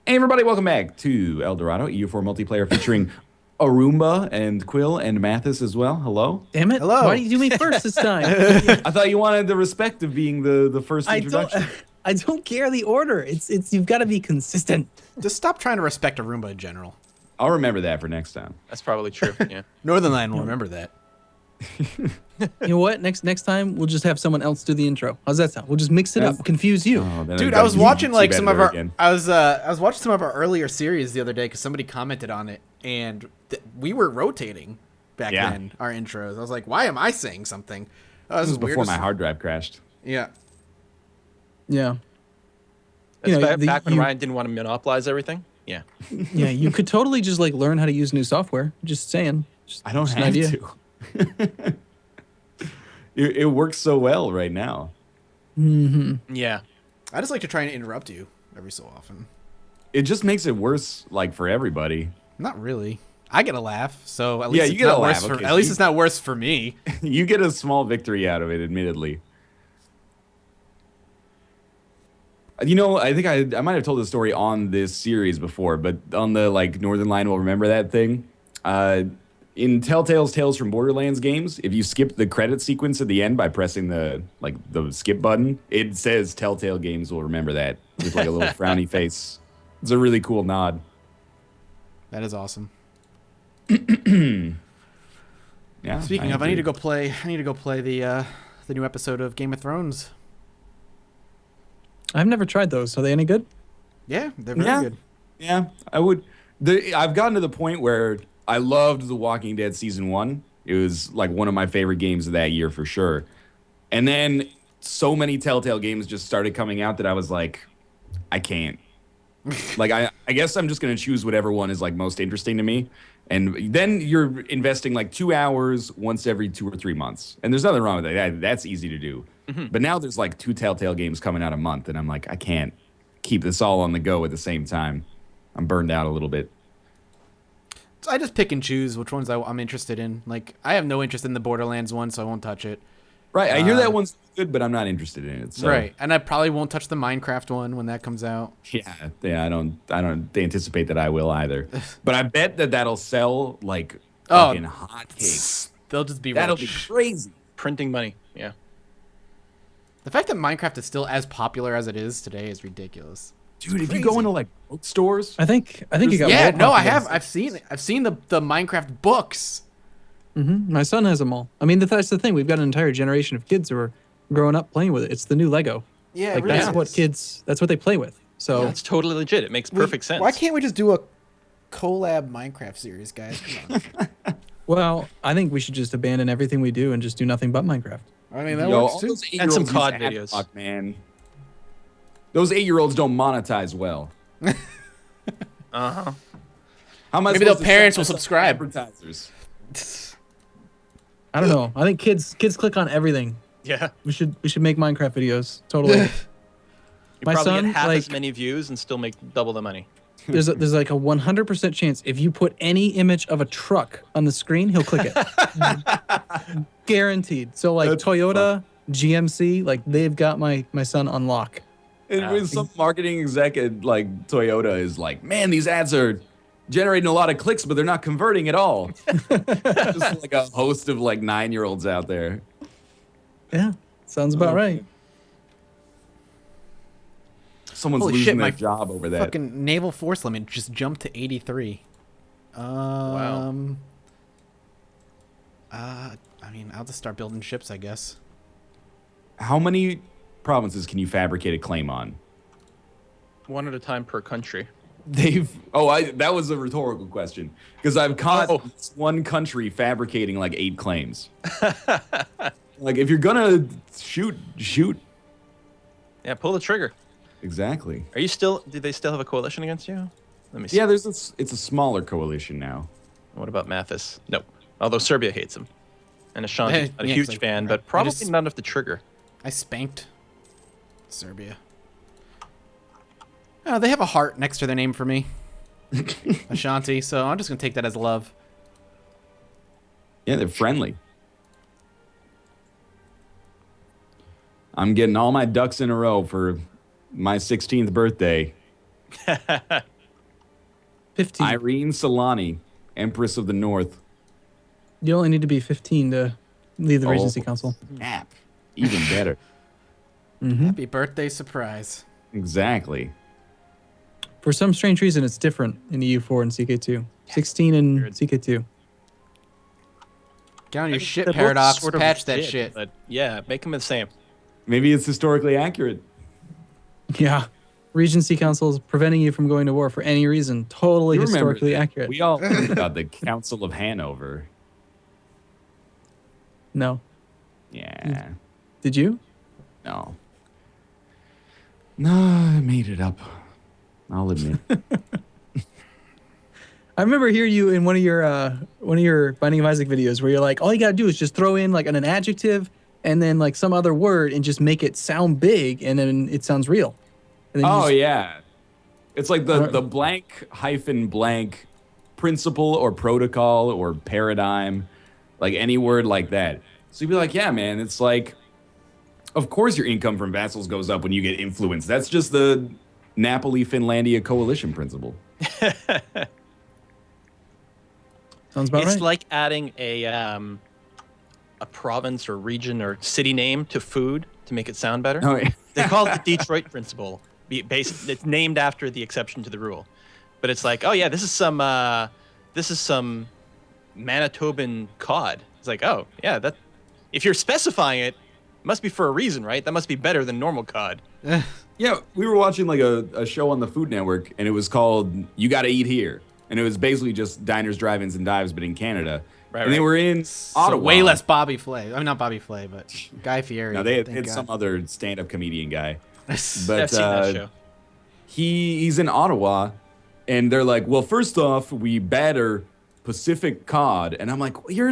Hey everybody, welcome back to El Dorado, EU4 multiplayer featuring Arumba and Quill and Mathis as well. Hello. Damn it! Why Hello. do you do me first this time? I thought you wanted the respect of being the first I don't. introduction. I don't care the order. It's you've got to be consistent. Just stop trying to respect Arumba in general. I'll remember that for next time. That's probably true. Yeah. Northern Line will remember that. You know what? Next time we'll just have someone else do the intro. How's that sound? We'll just mix it up, confuse you. Oh, then Dude, got I was watching like YouTube some of our editor again. I was watching some of our earlier series the other day because somebody commented on it, and we were rotating back Yeah. then our intros. I was like, why am I saying something? Oh, This this was is weird. before my hard drive crashed. Yeah. Yeah. That's You know, back when you- Ryan didn't want to monopolize everything. Yeah. Yeah. You could totally just like learn how to use new software. Just saying. Just, I don't just an have idea. to. It works so well right now. Yeah. I just like to try and interrupt you every so often. It just makes it worse, like for everybody. Not really. I get a laugh, so at least Yeah, you it's get not a worse laugh, for okay, at least you- it's not worse for me. You get a small victory out of it, admittedly. You know, I think I might have told the story on this series before, but on the like Northern Line will remember that thing. In Telltale's Tales from Borderlands games, if you skip the credit sequence at the end by pressing the skip button, it says Telltale Games will remember that with like a little frowny face. It's a really cool nod. That is awesome. Yeah. Speaking of, I need to agree. go play the new episode of Game of Thrones. I've never tried those. Are they any good? Yeah, they're very Yeah. good. Yeah, I would. I've gotten to the point where I loved The Walking Dead season 1. It was like one of my favorite games of that year for sure. And then so many Telltale games just started coming out that I was like, I can't. Like I guess I'm just gonna choose whatever one is like most interesting to me. And then you're investing like 2 hours once every 2 or 3 months. And there's nothing wrong with that. That's easy to do. But now there's like 2 Telltale games coming out a month, and I'm like, I can't keep this all on the go at the same time. I'm burned out a little bit. So I just pick and choose which ones I'm interested in. Like, I have no interest in the Borderlands one, so I won't touch it. Right, I hear that one's good, but I'm not interested in it. So. Right, and I probably won't touch the Minecraft one when that comes out. Yeah, I don't anticipate that I will either. But I bet that that'll sell like Oh. fucking hotcakes. They'll just be That'll be rich. crazy. Printing money. Yeah. The fact that Minecraft is still as popular as it is today is ridiculous. Dude, if you go into like bookstores, I think it got Yeah, more no, I popular. have. I've seen the Minecraft books. My son has them all. I mean, that's the thing. We've got an entire generation of kids who are growing up playing with it. It's the new Lego. Yeah, Like that's what they play with. So That's totally legit. It makes perfect sense. Why can't we just do a collab Minecraft series, guys? Come on. well, I think we should just abandon everything we do and just do nothing but Minecraft. I mean, that yo, works all too. those And some 8-year-olds COD use ad videos. block, man. Those 8-year-olds don't monetize well. Uh-huh. How am I Maybe supposed their to parents sell will myself to subscribe. Advertisers. I don't know. I think kids click on everything. Yeah. We should make Minecraft videos. Totally. You My probably son, get half as like- many views and still make double the money. There's like a 100% chance if you put any image of a truck on the screen, he'll click it. Guaranteed. So like That's Toyota, GMC, like they've got my son on lock. And with some marketing exec at like Toyota is like, man, these ads are generating a lot of clicks, but they're not converting at all. Just like a host of like 9-year-olds out there. Yeah, sounds about right. Someone's Holy losing shit, their my job over that. Fucking naval force limit just jumped to 83. Wow. I mean, I'll just start building ships, I guess. How many provinces can you fabricate a claim on? One at a time per country. That was a rhetorical question because I've caught Oh. this one country fabricating like 8 claims. Like if you're gonna shoot. Yeah, pull the trigger. Exactly. Do they still have a coalition against you? Let me see. Yeah, it's a smaller coalition now. What about Mathis? Nope. Although Serbia hates him. And Ashanti's not a Yeah, huge it's like- fan, I but probably just- not enough to trigger. I spanked Serbia. Oh, they have a heart next to their name for me. Ashanti, so I'm just going to take that as love. Yeah, they're friendly. I'm getting all my ducks in a row for my 16th birthday. 15. Irene Solani, Empress of the North. You only need to be 15 to leave the Regency Council. Snap. Even better. Happy birthday surprise. Exactly. For some strange reason, it's different in EU4 and CK2. 16 and CK2. Get on your shit, They're both Paradox. sort of Patch that legit, shit. But yeah, make them the same. Maybe it's historically accurate. Yeah. Regency Council is preventing you from going to war for any reason. Totally You remember historically that. accurate. We all learned about the Council of Hanover. No. Yeah. Did you? No. No, I made it up. I'll admit. I remember hearing you in one of your Binding of Isaac videos where you're like, all you gotta do is just throw in like an adjective and then like some other word and just make it sound big and then it sounds real. And then you Oh just- yeah. It's like the blank hyphen blank principle or protocol or paradigm, like any word like that. So you'd be like, yeah, man, it's like, of course your income from vassals goes up when you get influence. That's just the Napoli-Finlandia coalition principle. Sounds about It's right. like adding a province or region or city name to food to make it sound better. Oh, yeah. They call it the Detroit principle. It's named after the exception to the rule, but it's like, oh yeah, this is some Manitoban cod. It's like, oh yeah, that if you're specifying it, must be for a reason, right? That must be better than normal cod. Yeah, we were watching like a show on the Food Network, and it was called "You Gotta Eat Here," and it was basically just diners, drive-ins, and dives, but in Canada. Right, and they right. were in So Ottawa. way less Bobby Flay. I mean, not Bobby Flay, but Guy Fieri. No, they Thank had God. some other stand-up comedian guy. Yeah, But I've seen that show. he's in Ottawa, and they're like, well, first off, we batter Pacific cod, and I'm like, you're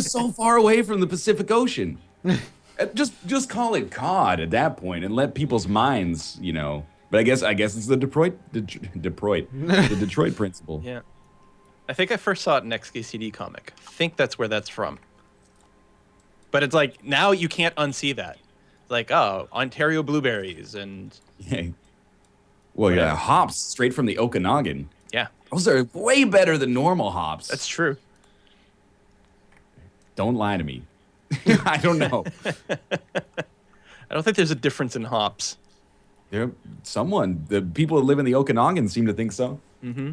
so far away from the Pacific Ocean. Just call it cod at that point, and let people's minds, you know. But I guess it's the Detroit principle. Yeah, I think I first saw it in XKCD comic. I think that's where that's from. But it's like now you can't unsee that. It's like, oh, Ontario blueberries and Yeah. Well, yeah, hops straight from the Okanagan. yeah, Those are way better than normal hops. that's true. Don't lie to me. I don't know. I don't think there's a difference in hops. The people that live in the Okanagan seem to think so. Mm-hmm.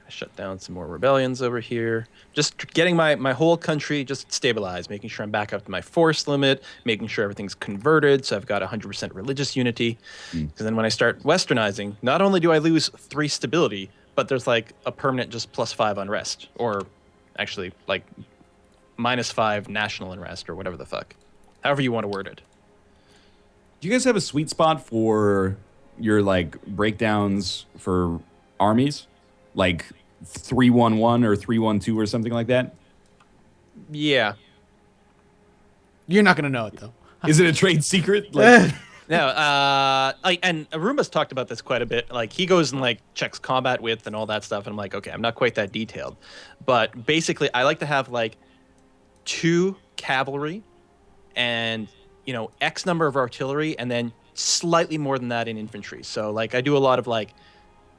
I shut down some more rebellions over here. Just getting my whole country just stabilized, making sure I'm back up to my force limit, making sure everything's converted, so I've got 100% religious unity. Because then when I start westernizing, not only do I lose 3 stability, but there's like a permanent just +5 unrest, or actually like -5 national unrest, or whatever the fuck. However you want to word it. Do you guys have a sweet spot for your like breakdowns for armies? Like 311 or 312 or something like that? Yeah. You're not gonna know it though. Is it a trade secret? Like, No, and Aruma's talked about this quite a bit. Like, he goes and, like, checks combat width and all that stuff, and I'm like, okay, I'm not quite that detailed. But basically, I like to have, like, 2 cavalry and, you know, X number of artillery, and then slightly more than that in infantry. So, like, I do a lot of, like,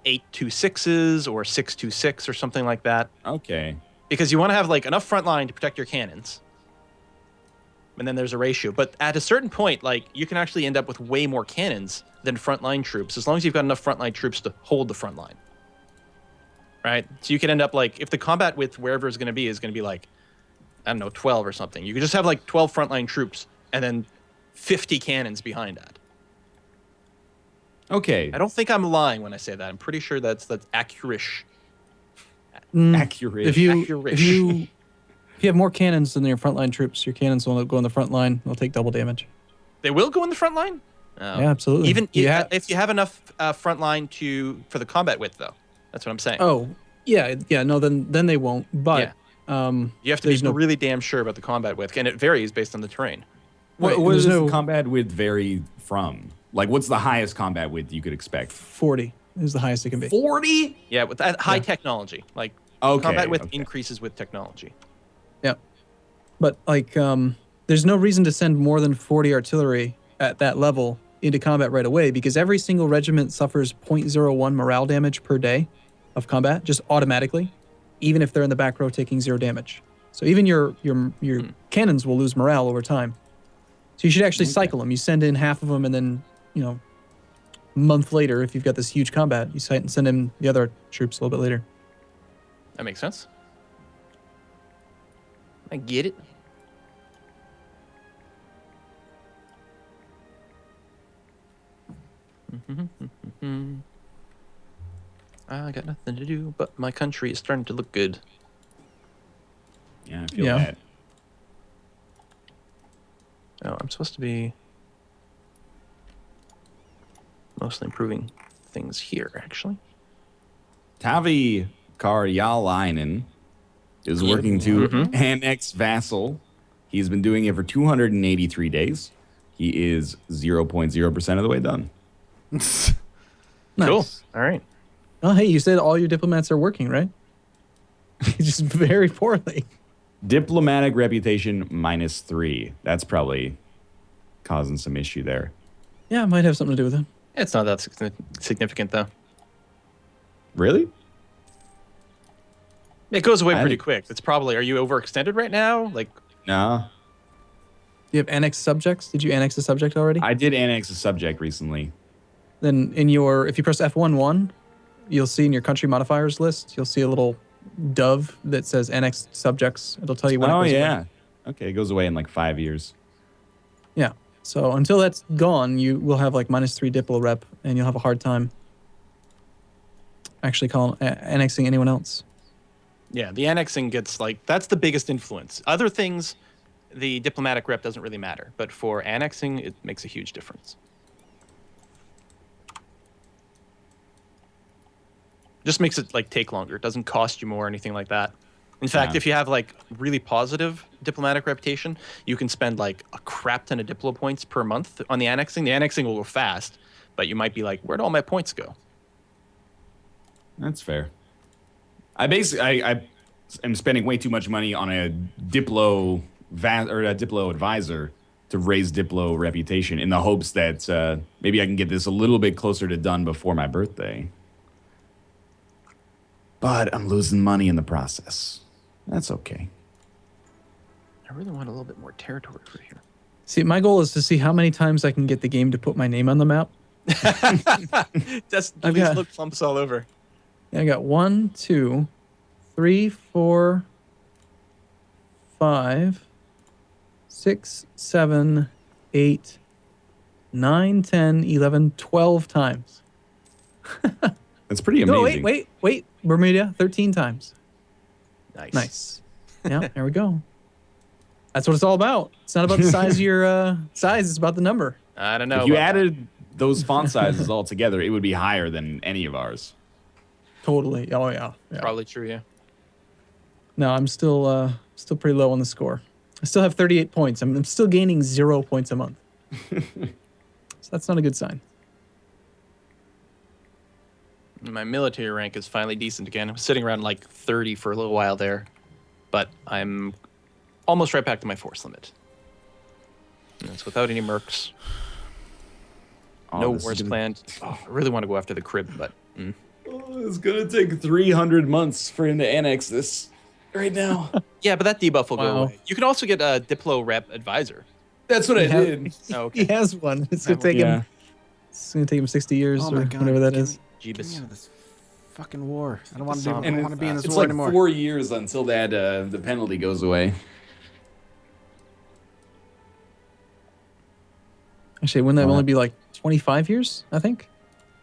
8-2-6s or 6-2-6 or something like that. okay. Because you want to have, like, enough front line to protect your cannons. And then there's a ratio. But at a certain point, like, you can actually end up with way more cannons than frontline troops, as long as you've got enough frontline troops to hold the front line. Right? So you can end up, like, if the combat width wherever it's going to be like, I don't know, 12 or something. You could just have, like, 12 frontline troops and then 50 cannons behind that. Okay. I don't think I'm lying when I say that. I'm pretty sure that's accurate-ish. Accurate. If you have more cannons than your frontline troops, your cannons will go on the front line. They'll take double damage. They will go in the front line? Oh. Yeah, absolutely. Even Yeah. if you have enough front line for the combat width, though. That's what I'm saying. Oh, yeah. No, then they won't. But You have to be there's no- really damn sure about the combat width, and it varies based on the terrain. What there's does no- the combat width vary from? Like, what's the highest combat width you could expect? 40 is the highest it can be. 40? Yeah, with that high technology. Like, Okay. combat width okay. increases with technology. Yeah. But like there's no reason to send more than 40 artillery at that level into combat right away because every single regiment suffers 0.01 morale damage per day of combat, just automatically, even if they're in the back row taking 0 damage. So even your cannons will lose morale over time. So you should actually cycle them. You send in half of them, and then, a month later, if you've got this huge combat, you send in the other troops a little bit later. That makes sense. I get it. I got nothing to do, but my country is starting to look good. Yeah, I feel that. Oh, I'm supposed to be mostly improving things here, actually. Tavi Karjalainen is working to annex Vassal. He's been doing it for 283 days. He is 0.0% of the way done. Nice. Cool. All right. Oh, hey, you said all your diplomats are working, right? Just very poorly. Diplomatic reputation -3. That's probably causing some issue there. Yeah, it might have something to do with it. It's not that significant, though. Really? It goes away pretty quick. It's probably, are you overextended right now? Like, No. Do you have annexed subjects? Did you annex a subject already? I did annex a subject recently. Then if you press F11, you'll see in your country modifiers list, you'll see a little dove that says annexed subjects. It'll tell you when it goes away. Okay, it goes away in like 5 years. Yeah. So until that's gone, you will have like -3 diplo rep, and you'll have a hard time actually annexing anyone else. yeah, the annexing gets like, that's the biggest influence. Other things, the diplomatic rep doesn't really matter. But for annexing, it makes a huge difference. Just makes it like take longer. It doesn't cost you more or anything like that. In fact, if you have like really positive diplomatic reputation, you can spend like a crap ton of diplo points per month on the annexing. The annexing will go fast, but you might be like, where'd all my points go? That's fair. I am spending way too much money on a Diplo advisor to raise Diplo reputation in the hopes that maybe I can get this a little bit closer to done before my birthday. But I'm losing money in the process. That's okay. I really want a little bit more territory for here. See, my goal is to see how many times I can get the game to put my name on the map. Just these little clumps all over. I got 1, 2, 3, 4, 5, 6, 7, 8, 9, 10, 11, 12 times. That's pretty amazing. No, wait. Bermuda, 13 times. Nice. Yeah, there we go. That's what it's all about. It's not about the size of your size. It's about the number. I don't know. If you added those font sizes all together, it would be higher than any of ours. Totally. Oh, yeah. Probably true, yeah. No, I'm still pretty low on the score. I still have 38 points. I'm still gaining 0 points a month. So that's not a good sign. My military rank is finally decent again. I'm sitting around like 30 for a little while there, but I'm almost right back to my force limit. And it's without any mercs. No wars planned. Oh, I really want to go after the crib, but... it's going to take 300 months for him to annex this right now. Yeah, but that debuff will go away. You can also get a Diplo Rep Advisor. That's what I did. Oh, okay. He has one. It's going to take him. It's going to take him 60 years or whatever that is. Get me out of this fucking war. I don't want to be in this it's war like anymore. 4 years until that the penalty goes away. Actually, wouldn't that only be like 25 years, I think?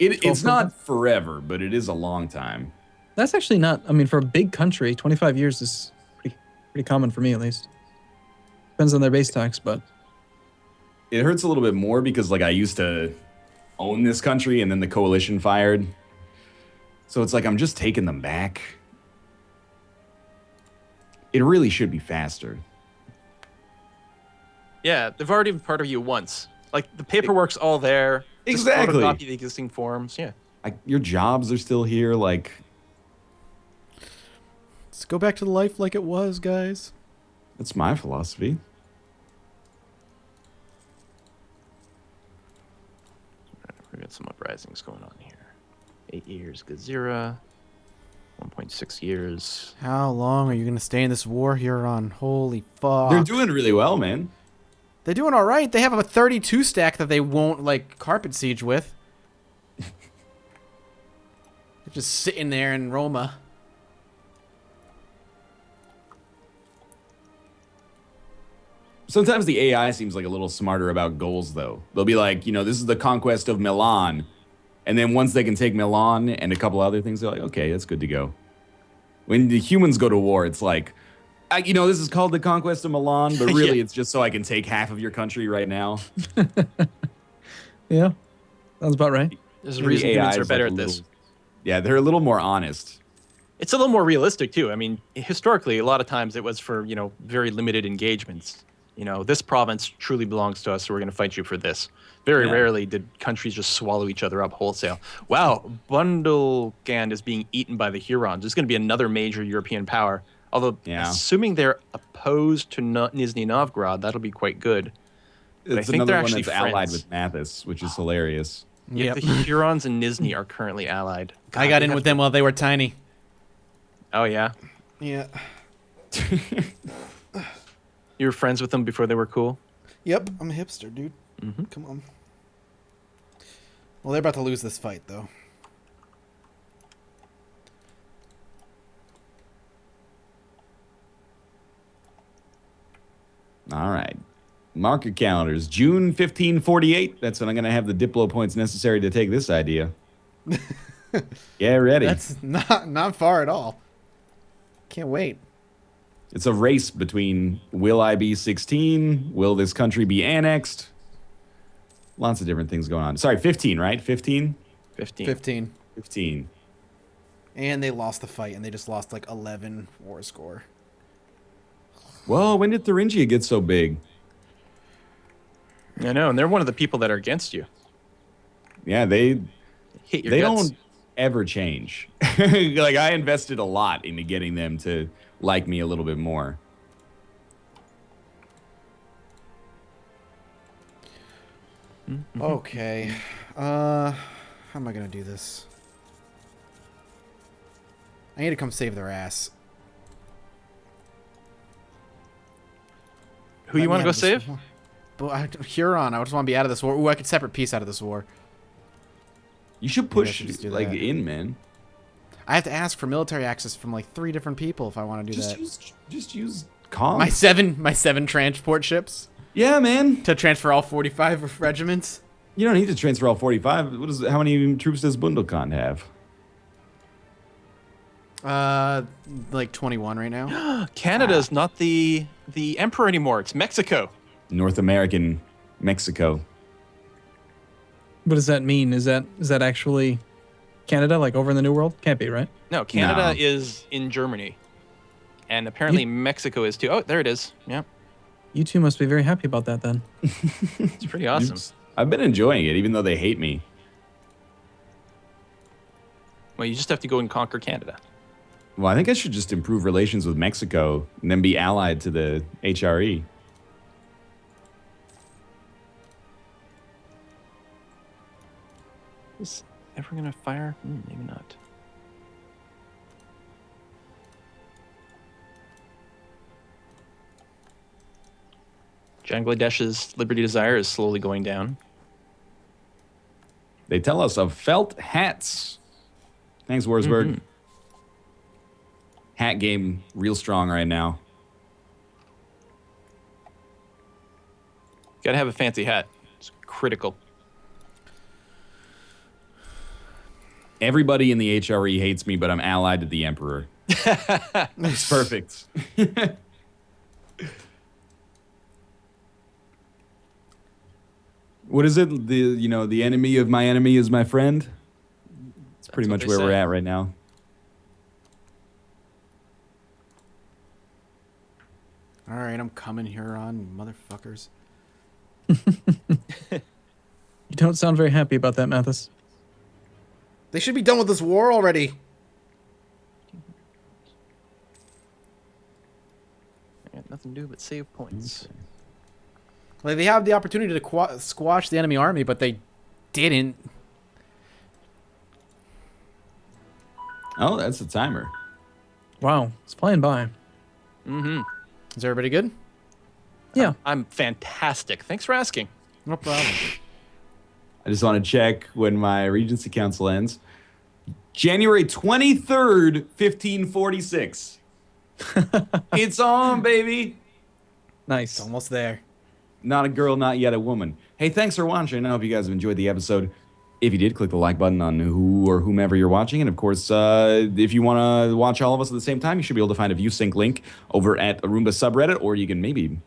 It's not forever, but it is a long time. That's actually not, I mean, for a big country, 25 years is pretty common for me, at least. Depends on their base tax, but... It hurts a little bit more because, like, I used to own this country, and then the coalition fired. So it's like I'm just taking them back. It really should be faster. Yeah, they've already been part of you once. Like, the paperwork's all there. Exactly. Just photocopy the existing forms, yeah. Your jobs are still here, like... Let's go back to life like it was, guys. That's my philosophy. some uprisings going on here. 8 years, Gazira. 1.6 years. How long are you gonna stay in this war, Huron? Holy fuck! They're doing really well, man. They're doing all right. They have a 32 stack that they won't like carpet siege with. They're just sitting there in Roma. Sometimes the AI seems like a little smarter about goals, though. They'll be like, this is the conquest of Milan. And then once they can take Milan and a couple other things, they're like, okay, that's good to go. When the humans go to war, it's like, this is called the conquest of Milan, but really it's just so I can take half of your country right now. Yeah, sounds about right. There's a reason humans are better at this. Yeah, they're a little more honest. It's a little more realistic, too. I mean, historically, a lot of times it was for, very limited engagements. This province truly belongs to us, so we're going to fight you for this. Very rarely did countries just swallow each other up wholesale. Wow, Bundelgand is being eaten by the Hurons. This is going to be another major European power. Although, assuming they're opposed to Nizhny Novgorod, that'll be quite good. But It's I think another they're one actually that's friends. allied with Mathis, which is hilarious. Yeah, the Hurons and Nizhny are currently allied. God, I got they in have with them while they were tiny. Oh, yeah? Yeah. You were friends with them before they were cool? Yep, I'm a hipster, dude. Mm-hmm. Come on. Well, they're about to lose this fight, though. All right. Mark your calendars. June 1548. That's when I'm going to have the Diplo points necessary to take this idea. Get ready. That's not far at all. Can't wait. It's a race between will I be 16? Will this country be annexed? Lots of different things going on. Sorry, 15, right? 15? 15. 15. And they lost the fight, and they just lost like 11 war score. Whoa, when did Thuringia get so big? I know, and they're one of the people that are against you. Yeah, they Hate your they guts. don't ever change. Like, I invested a lot into getting them to like me a little bit more. Okay. How am I going to do this? I need to come save their ass. Who you want to go save? Huron. I just want to be out of this war. Ooh, I could separate peace out of this war. You should Maybe I push, should just do like, that. in, man. I have to ask for military access from like 3 different people if I want to do that. Just use comms. My seven transport ships Yeah, man. to transfer all 45 regiments. You don't need to transfer all 45. How many troops does Bundelkhand have? Like 21 right now. Canada's not the emperor anymore. It's Mexico. North American Mexico. What does that mean? Is that actually Canada, like over in the New World? Can't be, right? No, Canada No. is in Germany. And apparently Mexico is too. Oh, there it is. Yeah. You two must be very happy about that then. It's pretty awesome. I've been enjoying it, even though they hate me. Well, you just have to go and conquer Canada. Well, I think I should just improve relations with Mexico and then be allied to the HRE. Is ever going to fire? Maybe not. Bangladesh's Liberty Desire is slowly going down. They tell us of felt hats. Thanks, Warsberg. Mm-hmm. Hat game real strong right now. Got to have a fancy hat. It's critical. Everybody in the HRE hates me, but I'm allied to the Emperor. It's perfect. What is it? The enemy of my enemy is my friend. It's pretty what much they where we're say. at right now. All right, I'm coming, Huron, motherfuckers. You don't sound very happy about that, Mathis. They should be done with this war already. I got nothing to do but save points. Like they have the opportunity to squash the enemy army, but they didn't. Oh, that's the timer. Wow, it's flying by. Is everybody good? Yeah. I'm fantastic. Thanks for asking. No problem. I just want to check when my Regency Council ends. January 23rd, 1546. It's on, baby. Nice. It's almost there. Not a girl, not yet a woman. Hey, thanks for watching. I hope you guys have enjoyed the episode. If you did, click the like button on who or whomever you're watching. And of course, if you want to watch all of us at the same time, you should be able to find a ViewSync link over at a Roomba subreddit, or you can maybe,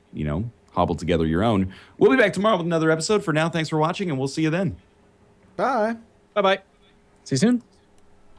hobble together your own. We'll be back tomorrow with another episode. For now, thanks for watching, and we'll see you then. Bye. Bye bye. See you soon.